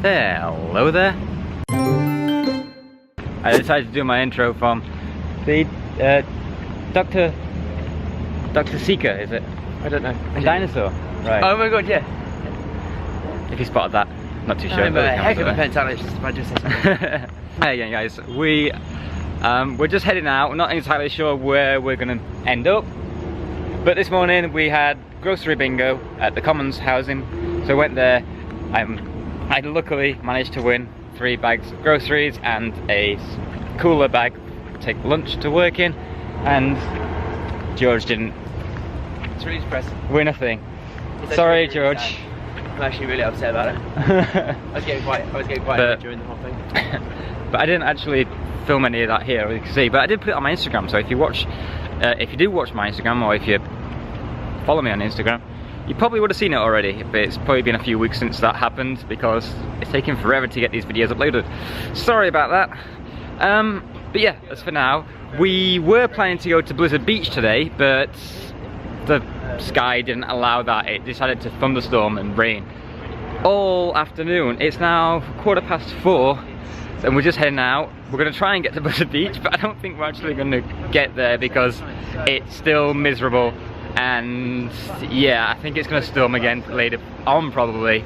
Hello there. I decided to do my intro from the Dr. Seeker, is it? I don't know. Dinosaur. Right. Oh my god, yeah. If you spotted that, not too sure. I'm a heck of a pentalist, if I just say so. Hey again, guys. We're just heading out. We're not entirely sure where we're gonna end up, but this morning we had grocery bingo at the Commons housing, so I went there. I luckily managed to win 3 bags of groceries and a cooler bag to take lunch to work in, and George didn't. It's really depressing. Win a thing. Sorry, really George. Sad. I'm actually really upset about it. I was getting quite during the whole thing. But I didn't actually film any of that here, as you can see. But I did put it on my Instagram. So if you do watch my Instagram, or if you follow me on Instagram, you probably would have seen it already. But it's probably been a few weeks since that happened because it's taken forever to get these videos uploaded. Sorry about that. But yeah, as for now, we were planning to go to Blizzard Beach today, but the sky didn't allow that. It decided to thunderstorm and rain all afternoon. It's now 4:15 and we're just heading out. We're going to try and get to Blizzard Beach, but I don't think we're actually going to get there because it's still miserable, and yeah, I think it's going to storm again later on probably.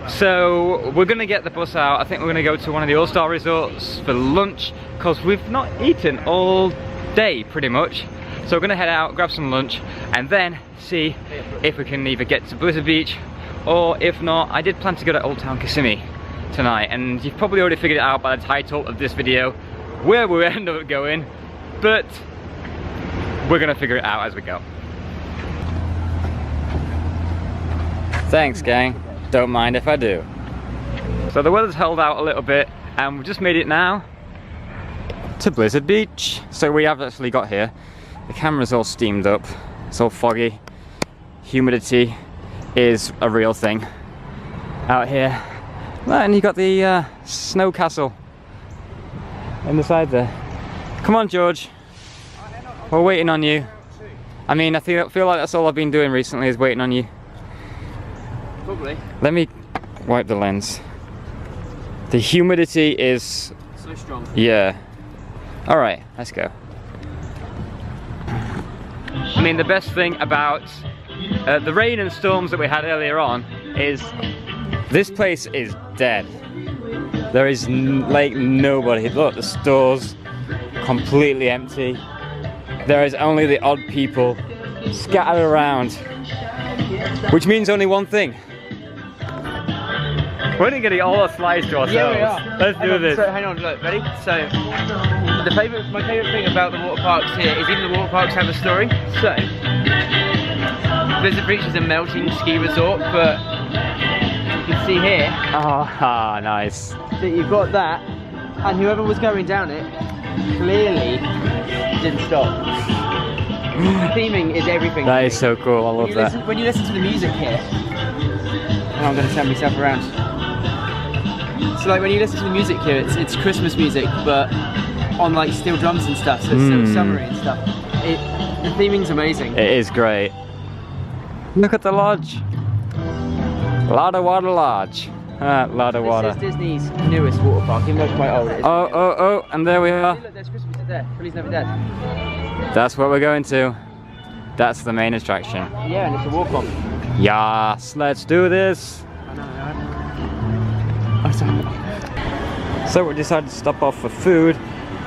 So we're going to get the bus out. I think we're going to go to one of the All-Star resorts for lunch because we've not eaten all day pretty much. So we're going to head out, grab some lunch, and then see if we can either get to Blizzard Beach, or if not, I did plan to go to Old Town Kissimmee tonight, and you've probably already figured it out by the title of this video where we end up going, but we're going to figure it out as we go. Thanks, gang. Don't mind if I do. So the weather's held out a little bit, and we've just made it now to Blizzard Beach. So we have actually got here. The camera's all steamed up, it's all foggy. Humidity is a real thing out here. Well, and you got the snow castle in the side there. Come on, George. We're waiting on you. I mean, I feel like that's all I've been doing recently is waiting on you. Probably. Let me wipe the lens. The humidity is so strong. Yeah. Alright, let's go. I mean, the best thing about the rain and storms that we had earlier on is this place is dead. There is like nobody. Look, the store's completely empty. There is only the odd people scattered around, which means only one thing. We're not getting all our slides to ourselves. Yeah, we are. Let's do this. So hang on, look, ready? So my favourite thing about the water parks here is even the water parks have a story. So Blizzard Beach is a melting ski resort, but you can see here. Ah, nice. That you've got that, and whoever was going down it clearly didn't stop. The theming is everything. That is so cool. I love that. When you listen to the music here, and I'm going to turn myself around. So like when you listen to the music here, it's Christmas music, but on like steel drums and stuff, so it's still summery and stuff. The theming's amazing. It is great. Look at the lodge. Lotta Water Lodge. Lotta Water. This is Disney's newest water park, even though it's quite old. Oh, and there we are. Hey, look, there's Christmas there. Feliz Navidad. That's what we're going to. That's the main attraction. Yeah, and it's a walk-on. Yes, let's do this. So we decided to stop off for food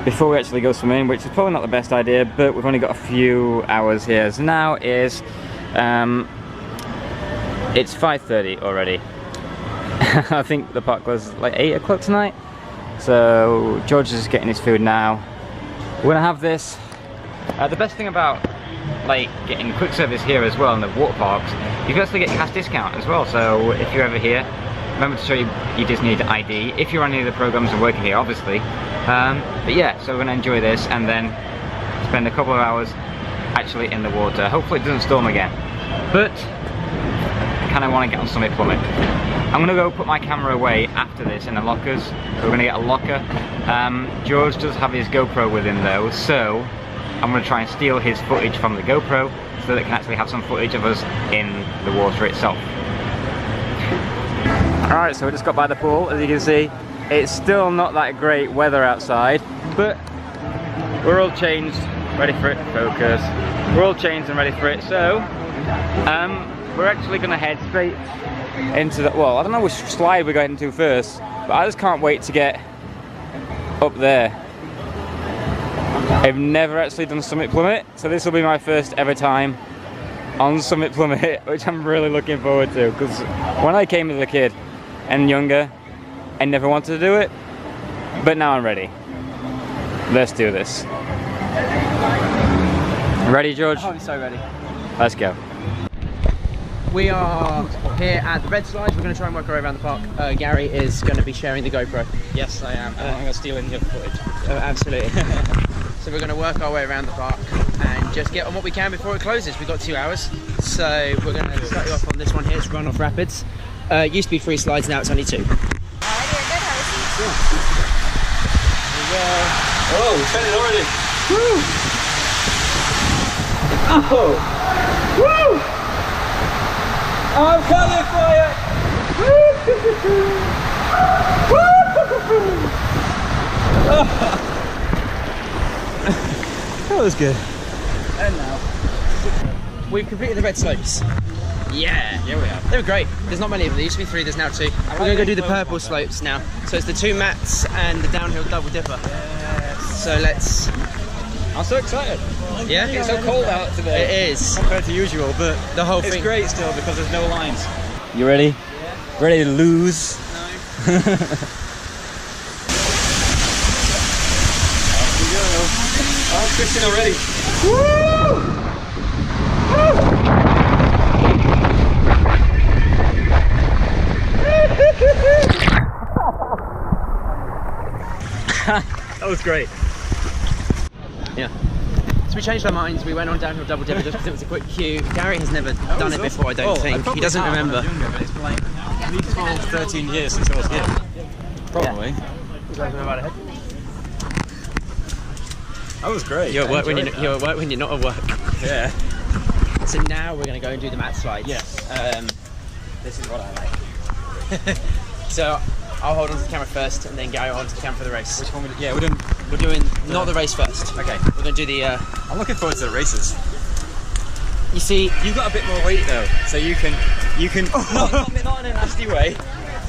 before we actually go swimming, which is probably not the best idea, but we've only got a few hours here. So now is it's 5:30 already. I think the park was like 8 o'clock tonight. So George is just getting his food now. We're gonna have this. The best thing about like getting quick service here as well in the water parks, you can actually get cash discount as well. So if you're ever here, remember to show your Disney ID if you're on any of the programs and working here, obviously. But yeah, so we're gonna enjoy this and then spend a couple of hours actually in the water. Hopefully it doesn't storm again, but I kind of want to get on something from it. I'm gonna go put my camera away after this in the lockers. So we're gonna get a locker. George does have his GoPro with him though, so I'm gonna try and steal his footage from the GoPro so that it can actually have some footage of us in the water itself. Alright, so we just got by the pool. As you can see, it's still not that great weather outside, but we're all changed, ready for it. Focus. We're all changed and ready for it. So, we're actually going to head straight into the, well, I don't know which slide we're going to first, but I just can't wait to get up there. I've never actually done Summit Plummet, so this will be my first ever time on Summit Plummet, which I'm really looking forward to, because when I came as a kid and younger, I never wanted to do it, but now I'm ready. Let's do this. Ready, George? Oh, I'm so ready. Let's go. We are here at the red slide. We're going to try and work our way around the park. Gary is going to be sharing the GoPro. Yes, I am. I'm going to steal in your footage. Oh, absolutely. So we're going to work our way around the park and just get on what we can before it closes. We've got 2 hours. So we're going to start you off on this one here. It's Runoff Rapids. It used to be 3 slides, now it's only 2. Oh, we spent it already. Woo! Oh! Woo! I'm coming for you! That was good. And now we've completed the red slopes. Yeah, Yeah, we have. they were great. There's not many of them. There used to be 3. There's now 2. We're going to go do the purple slopes now. So it's the 2 mats and the downhill double dipper. Yes. So let's. I'm so excited. Yeah, It's so cold out today. It is. Compared to usual, but The whole it's thing. great still because there's no lines. You ready? Yeah. Ready to lose? No. Off we go. Oh, Christian already. That was great. Yeah. So we changed our minds. We went on downhill double dipper just because it was a quick queue. Gary has never done it before, I don't think. He doesn't remember. But it's been like at least 12, 13 years since I was here. Probably. Yeah. That was great. You're at work when you're not at work. Yeah. So now we're going to go and do the mat slides. Yes. This is what I like. So I'll hold on to the camera first, and then Gary will hold on to the camera for the race. Which one? Yeah, We're doing not the race first. Okay. We're going to do the. I'm looking forward to the races. You see, You've got a bit more weight though, so you can not in a nasty way.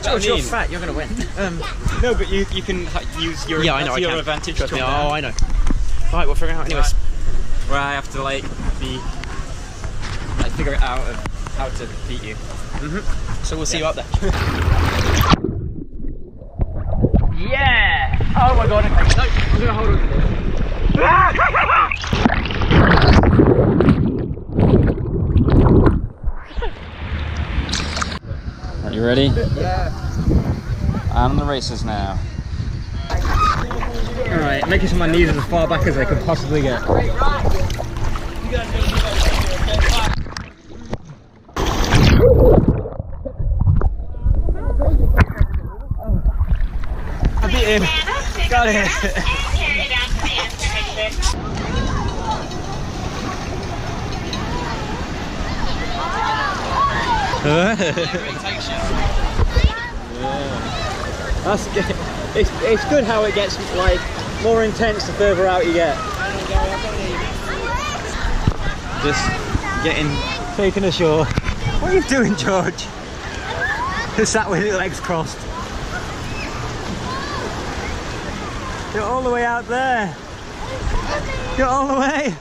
George, you're fat. You're going to win. No, but you can use your Yeah, I know. I your can. advantage. Trust me. from Oh, there. I know. Right, we'll figure it out anyways. Where I have to like figure it out of how to beat you. So we'll see you up there. Yeah! Oh my god, okay. No, I'm gonna hold on. Are you ready? Yeah. I'm on the races now. Alright, Making sure my knees are as far back as they can possibly get. I beat him. Got it. That's good. It's good how it gets like more intense the further out you get. Just getting taken ashore. What are you doing, George? Who sat with your legs crossed? You're all the way out there. You're all the way.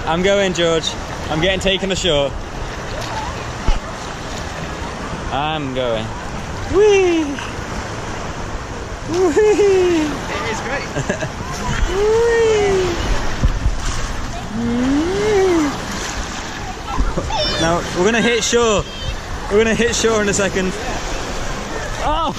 I'm going, George. I'm getting taken ashore. I'm going. Whee! Whee! It is great. Whee! Now we're gonna hit shore. We're gonna hit shore in a second. Oh!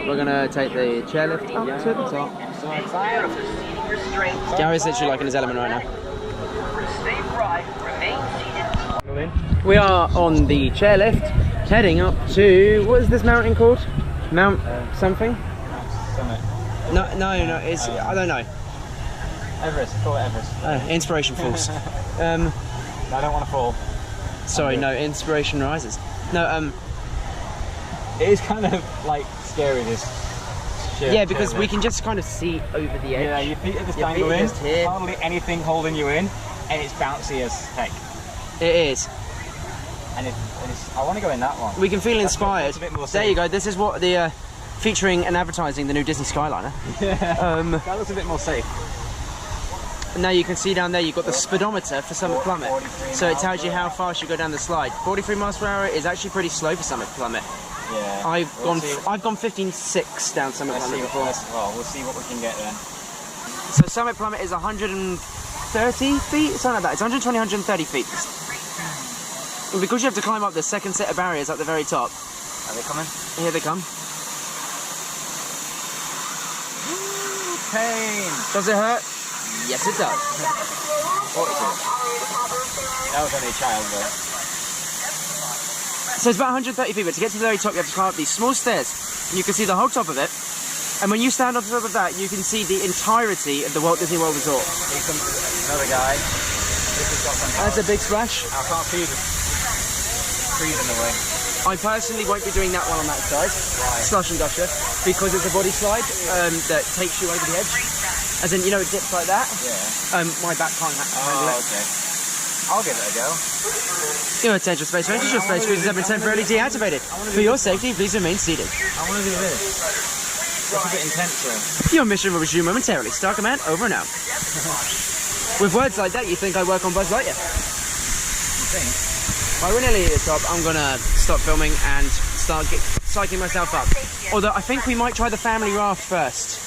We're gonna take the chairlift up to the top. Gary's literally like in his element right now. We are on the chairlift, heading up to, what is this mountain called? Mount something? summit? No, it's, I don't know. Everest, call it Everest. Inspiration falls. I don't want to fall. Sorry, no, inspiration rises. No, it is kind of like scary, this shit. Yeah, because we can just kind of see over the edge. Yeah, your feet are just dangling, hardly anything holding you in, and it's bouncy as heck. It is. And I want to go in that one. We can feel inspired. That's a bit more there you go, this is what the, featuring and advertising the new Disney Skyliner. Yeah, that looks a bit more safe. And now you can see down there you've got the speedometer for Summit Plummet. So it tells you how fast you go down the slide. 43 miles per hour is actually pretty slow for Summit Plummet. Yeah. I've gone 15.6 down Summit Plummet before. Well, we'll see what we can get then. So Summit Plummet is 130 feet, something like that. It's 120, 130 feet. And because you have to climb up the second set of barriers at the very top. Are they coming? Here they come. Pain! Does it hurt? Yes, it does. 42. That was only a child though. So it's about 130 feet, but to get to the very top you have to climb up these small stairs. And you can see the whole top of it. And when you stand on top of that, you can see the entirety of the Walt Disney World Resort. Here comes another guy. That's a big splash. I can't see the trees in the way. I personally won't be doing that one on that side. Why? Slush and Gusher. Because it's a body slide that takes you over the edge. As in, you know, it dips like that. Yeah. My back can't handle it. Okay. I'll give it a go. Your attention space rangers, your space cruisers have been temporarily deactivated. For your safety, please remain seated. I want to do this. That's a bit intense though. Your mission will resume momentarily. Star Command, over and out. With words like that, you think I work on Buzz Lightyear? You think? Right, we're nearly at the top. I'm gonna stop filming and start psyching myself up. Although I think we might try the family raft first.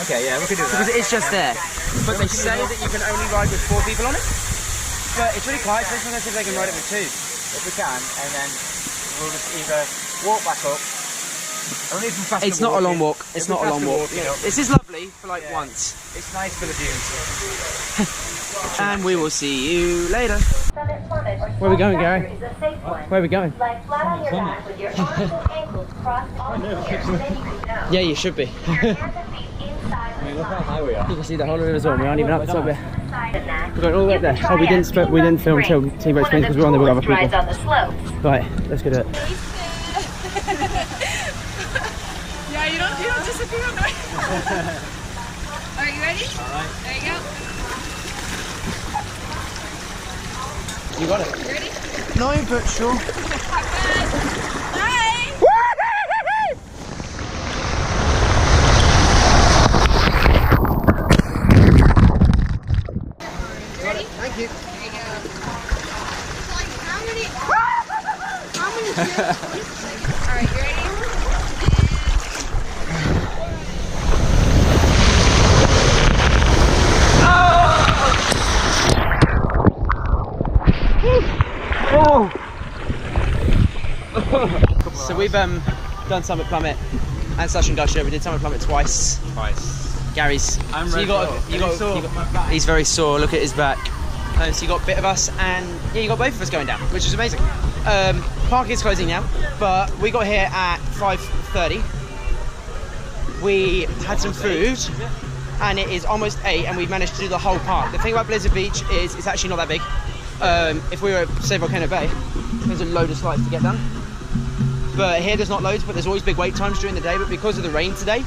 Okay, yeah, we could do that. Because it is just there. But they say that you can only ride with 4 people on it. But it's really quiet, so let's see if they can ride it with 2. If we can, and then we'll just either walk back up. It's not a long walk. It's not a long walk. This is lovely for like once. It's nice for the dunes. And we will see you later. Where are we going, Gary? Where are we going? Yeah, you should be. I mean, look how high we are. You can see the whole of the resort. We aren't even up the top yet. We're going all the way up there. Oh, we didn't film until Team Springs because we're on there with other people. Right, let's go do it. Yeah, you don't disappear on the way. Are you ready? Alright. There you go. You got it. You ready? No, but sure. Bye. Ready? Thank you. There you go. Like how many? Alright, you ready? So we've done Summit Plummet and Slush and Gusher. We did Summit Plummet twice. Gary's. I'm so he's very sore. Look at his back. So you got a bit of us, and yeah, you got both of us going down, which is amazing. Park is closing now, but we got here at 5:30. We had some food, and it is almost 8, and we've managed to do the whole park. The thing about Blizzard Beach is it's actually not that big. If we were at, say, Volcano Bay, there's a load of slides to get done. But here there's not loads, but there's always big wait times during the day. But because of the rain today,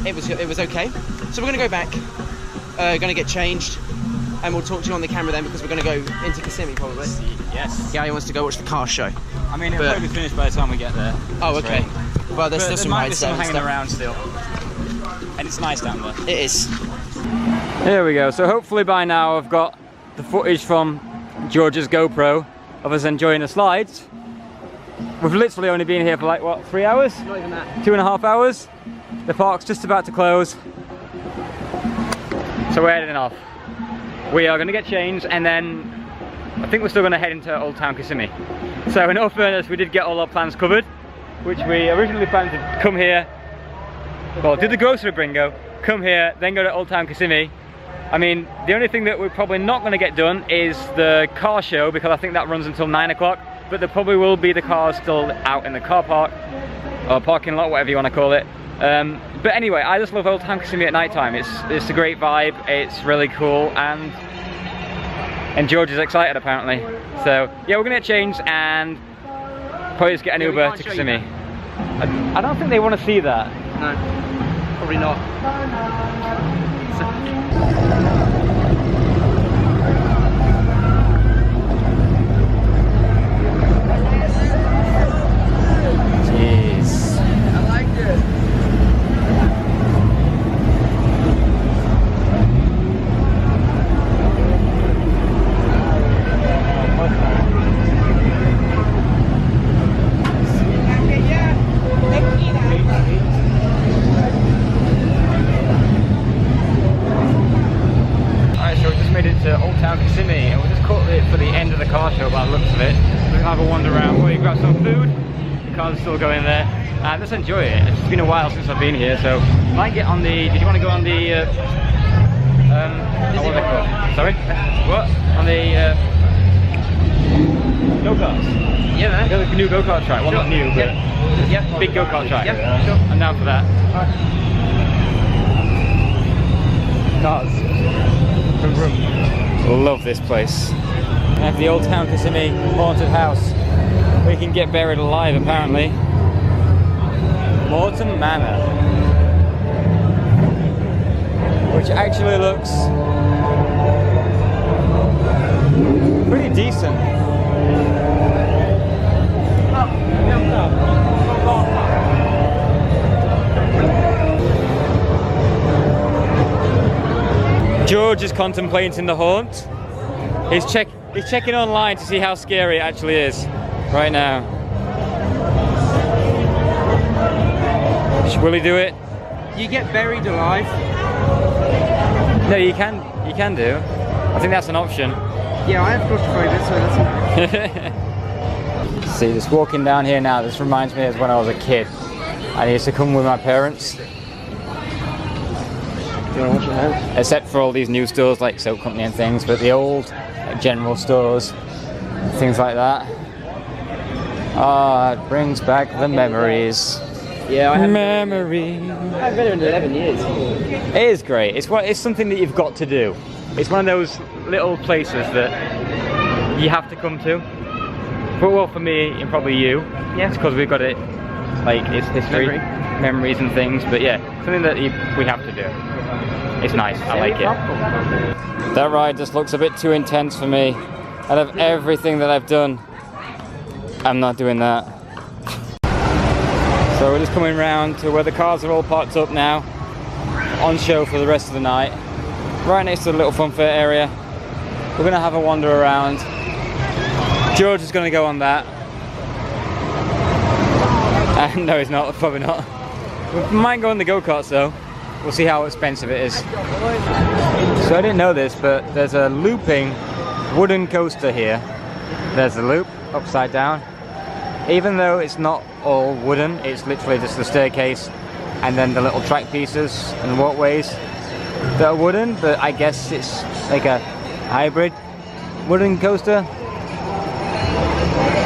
it was okay. So we're gonna go back, gonna get changed, and we'll talk to you on the camera then because we're gonna go into Kissimmee probably. Yes. Gary wants to go watch the car show. I mean, it'll probably be finished by the time we get there. Oh, okay. Well, there's still there some might be rides some there and hanging stuff. around still, and it's nice down there. It is. Here we go. So hopefully by now I've got the footage from George's GoPro of us enjoying the slides. We've literally only been here for like, what, 3 hours? Not even that. 2.5 hours. The park's just about to close. So we're heading off. We are going to get changed and then I think we're still going to head into Old Town Kissimmee. So in all fairness, we did get all our plans covered, which we originally planned to come here, well, do the grocery bingo, come here, then go to Old Town Kissimmee. I mean, the only thing that we're probably not going to get done is the car show because I think that runs until 9 o'clock. But there probably will be the cars still out in the car park or parking lot, whatever you want to call it, But anyway, I just love Old Town Kissimmee at night time. It's a great vibe, it's really cool, and George is excited apparently. So yeah, we're gonna get changed and probably just get an Uber to Kissimmee. I don't think they want to see that. No, probably not. Jeez. I liked it. To Old Town Kissimmee, and we just caught it for the end of the car show by the looks of it. We're gonna have a wander around, we'll grab some food, the car's still going there, and let's enjoy it. It's been a while since I've been here, so might get on the, did you want to go on the, what are they called? Sorry? What? On the, go-karts? Yeah, man. Go the new go-kart track, well not new, but yeah. big go-kart track. Yeah, sure. I'm down for that. Cars. Vroom, vroom. Love this place. We have the Old Town Kissimmee haunted house. We can get buried alive apparently. Morton Manor. Which actually looks pretty decent. George is contemplating the haunt. He's checking online to see how scary it actually is right now. Will he do it? You get buried alive. No, you can do. I think that's an option. Yeah, I have claustrophobia, so that's See, just walking down here now, this reminds me of when I was a kid. I used to come with my parents. Do you want to wash your hands? Except for all these new stores like Soap Company and things, but the old general stores, things like that. Ah, it brings back the memories. Yeah, I haven't memories. I haven't been here in 11 years. It is great. It's something that you've got to do. It's one of those little places that you have to come to. But well, for me and probably you, yeah, it's because we've got it. Like it's history, memories and things. But yeah, something that we have to do. It's nice. I like it. That ride just looks a bit too intense for me. Out of everything that I've done, I'm not doing that. So we're just coming round to where the cars are all parked up now, on show for the rest of the night. Right next to the little funfair area. We're gonna have a wander around. George is gonna go on that. No, he's not. Probably not. We might go on the go-karts though. We'll see how expensive it is. So I didn't know this, but there's a looping wooden coaster here. There's the loop upside down. Even though it's not all wooden, it's literally just the staircase and then the little track pieces and walkways that are wooden, but I guess it's like a hybrid wooden coaster.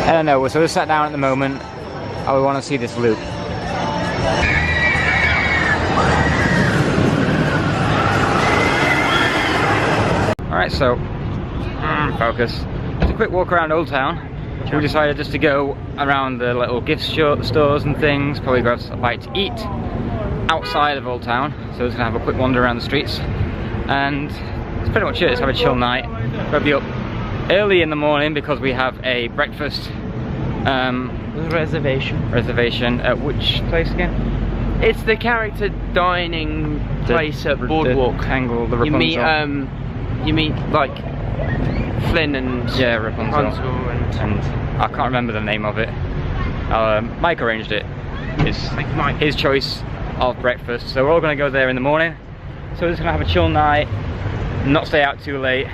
I don't know, so we're sat down at the moment. I want to see this loop. Alright, so, focus. Just a quick walk around Old Town. We decided just to go around the little gift stores and things, probably grab a bite to eat outside of Old Town. So we're just gonna have a quick wander around the streets. And that's pretty much it, just have a chill night. We'll be up early in the morning because we have a breakfast reservation at which place again? It's the character dining place at Boardwalk. The Rapunzel. You meet like Flynn and yeah, Rapunzel and I can't remember the name of it. Mike arranged it. It's his choice of breakfast. So we're all going to go there in the morning. So we're just going to have a chill night, not stay out too late,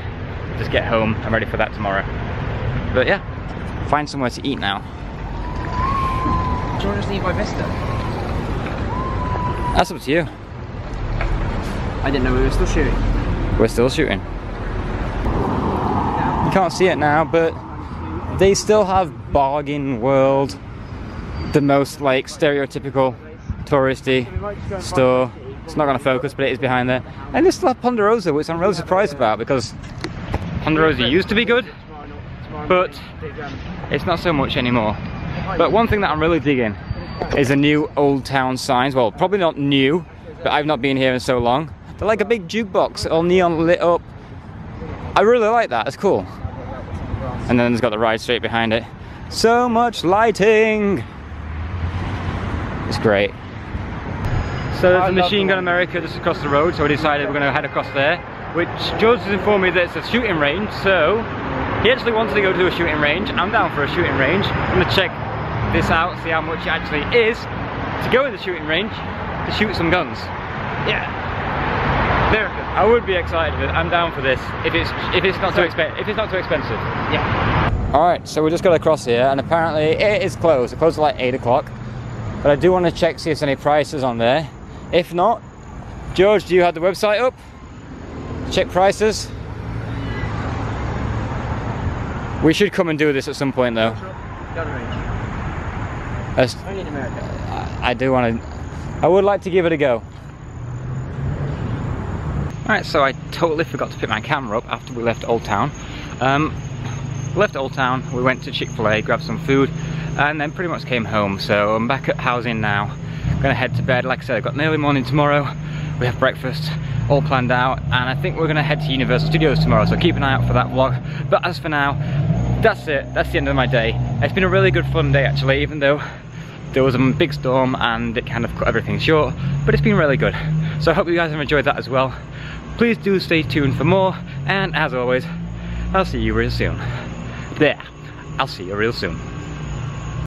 just get home. I'm ready for that tomorrow. But yeah, find somewhere to eat now. Do you want us to eat by Vista? That's up to you. I didn't know we were still shooting. We're still shooting. You can't see it now, but they still have Bargain World, the most like stereotypical touristy store. It's not going to focus, but it is behind there. And there's still Ponderosa, which I'm really surprised about because Ponderosa used to be good, but it's not so much anymore. But one thing that I'm really digging is the new Old Town signs. Well, probably not new, but I've not been here in so long. They're like a big jukebox, all neon lit up. I really like that, it's cool. And then there's got the ride straight behind it. So much lighting! It's great. So there's a Machine Gun America just across the road, so we decided we're going to head across there. Which George has informed me that it's a shooting range, so he actually wanted to go to a shooting range. I'm down for a shooting range. I'm going to check this out, see how much it actually is to go in the shooting range to shoot some guns. Yeah. I would be excited. I'm down for this if it's not too expensive. Yeah. All right, so we just got across here, and apparently it is closed. It closed at like 8 o'clock. But I do want to check see if there's any prices on there. If not, George, do you have the website up? Check prices. We should come and do this at some point, though. Only in America. I do want to. I would like to give it a go. Alright, so I totally forgot to pick my camera up after we left Old Town. Left Old Town, we went to Chick-fil-A, grabbed some food, and then pretty much came home. So I'm back at housing now. Gonna head to bed. Like I said, I've got an early morning tomorrow. We have breakfast all planned out, and I think we're gonna head to Universal Studios tomorrow, so keep an eye out for that vlog. But as for now, that's it. That's the end of my day. It's been a really good fun day actually, even though there was a big storm and it kind of cut everything short, but it's been really good. So I hope you guys have enjoyed that as well. Please do stay tuned for more, and as always, I'll see you real soon. I'll see you real soon.